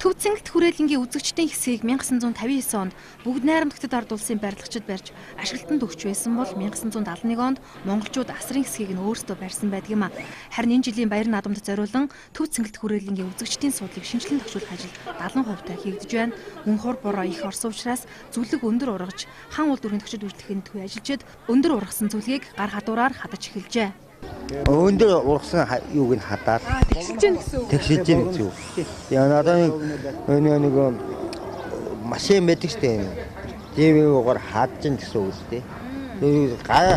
Төв Цэнгэлт хүрээлэнгийн үзэгчдийн хэсгийг 1959 онд бүгд найрамдагтад ард улсын барилгачид барьж ашиглалтанд өгч байсан бол 1971 онд монголчууд асрын хэсгийг нь өөрсдөө барьсан байдаг юм а. Харин энэ жилийн баяр наадамд зориулан Төв Цэнгэлт хүрээлэнгийн үзэгчдийн суудлыг шинжилэн төвшүүлэх ажил 70% хийгдэж байна. Үнхор бороо их орсон учраас зүлэг өндөр ургаж хан улдүрийн төвчд үйлдэхин төвөө ажилчид өндөр ургасан зүлгийг гар хадуураар хадаж эхэлжээ. Өндөр ургасан юуг нь хадаад тэгшилж гин гэсэн үг. Яа надад нэг машин мэддэг штэ. ДВ-гээр хадж гин гэсэн үг үстэй. Гар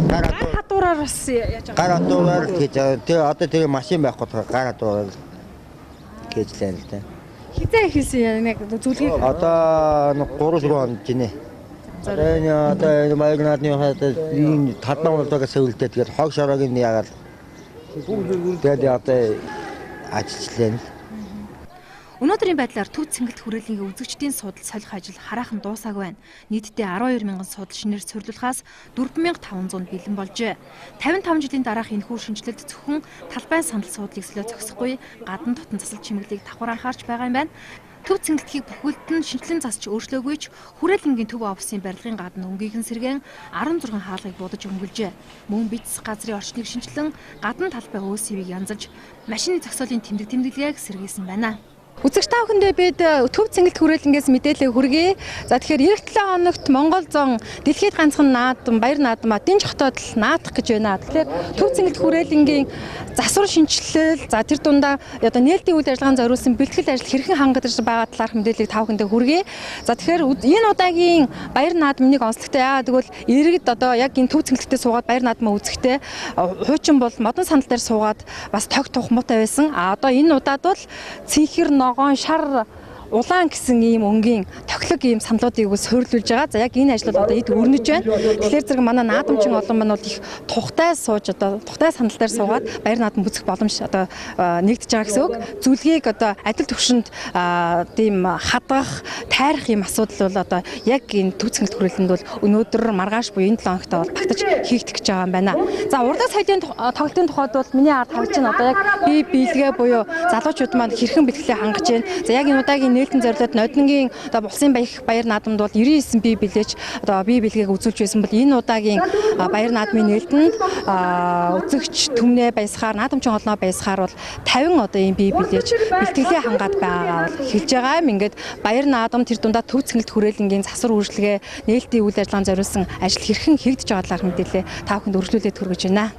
хадуураар бас яаж байгаа. Гар хадуураар гэж одоо тэр машин байхгүй гар хадуураар гэж лээ л дээ. Хизээ хийсэн яг зүлгийг одоо 3-4 он гинэ. Одоо баяр наадмын хатад энэ талбай болдог сэвэлдээ тэгээд хог шороогийн яагаад тэгээд одоо ажиллажлаа. Өнөөдрийн байдлаар Төв Цэнгэлт хүрээлэнгийн үзэгчдийн судал солих ажил хараахан дуусаагүй байна. Нийтдээ 12,000 судал шинээр цуглуулахаас 4,500 бэлэн болжээ. 55 жилийн дараах энэхүү шинжилэлд зөвхөн талбай сандал суудлыг солио зогсохгүй гадна дотн засал чимэглэлийг давхар анхаарч байгаа юм байна. Төв Цэнгэлтгийг бүхэлд нь шинжилэн засч өөрчлөөгүй ч хүрээлэнгийн төв офисын барилгын гадна өнгийнхэн сэргэн 16 хаалгыг будаж өнгөлжээ. Мөн бичс газрын орчныг шинжилэн гадна талбай өөсөвийг янзалж машины зогсоолын тэмдэглэгийг сэргээсэн байна. Үзэгч та бүхэндээ бид Төв Цэнгэлт хүрээлэнгээс мэдээлэл хүргэе. За тэгэхээр эх 7 хоногт Монгол зон дэлхийд ганцхан наадам, баяр наадам Динж хотод наадах гэж байна. Тэгэхээр Төв Цэнгэлт хүрээлэнгийн засвар шинжилэл, за тэр дундаа одоо нээлтийн үйл ажиллагаанд зориулсан бэлтгэл ажил хэрхэн хангагдаж байгаа талаарх мэдээллийг та бүхэндээ хүргэе. За тэгэхээр энэ удаагийн баяр наадмыг онцлогтой яагаад гэвэл иргэд одоо яг энэ Төв Цэнгэлттэй суугаад баяр наадмаа үзэхдээ хуучин бол модон сандал дээр суугаад бас тог тухмуутай байсан. А одоо энэ удаад бол цэнхэр ногоон шар улаан гэсэн ийм өнгийн тохилог ийм саналуудыг суйрлуулж байгаа. За яг энэ ажил бол одоо эд өрнөж байна. Тэгэхээр зэрэг манай наадамчин олон маань бол их тухтай сууж одоо тухтай сандал дээр суугаад баяр наадам үзэх боломж одоо нэгдэж байгаа гэсэн үг. Зүлгийг одоо адил түвшинд тийм хадгах, тайрах ийм асуудал бол одоо яг энэ Төв Цэнгэлт хүрээлэнд бол өнөөдөр маргааш буюу энэ 7 хоногт бол багтаж хийгдэх гэж байгаа юм байна. За урдаас хайлын тоглолтын тухайд бол миний ард харж байна одоо яг бие биелгээ буюу залуучууд маань хэрхэн бэлтгэлээ хангаж байна. За яг энэ удаагийн нээлтэн зорилт Нодингийн одоо Булсын баяр наадамд бол 99 бие билээч одоо бие биелгээг үзүүлж байсан бол энэ удаагийн баяр наадмын нээлтэнд үзэгч түмнээ баясгаар наадамчин олноо баясгаар бол 50 одоо ийм бие билээч бэлтгэлээ хангаад байгаагаа бол хэлж байгаа юм. Ингээд баяр наадам тэр дундаа Төв Цэнгэлт хүрээлэнгийн засвар үйлчилгээ нээлтийн үйл ажиллагаанд зориулсан ажил хэрхэн хийгдэж байгаа талаар мэдээлэл та бүхэнд өргөжлүүлээд хүргэж байна.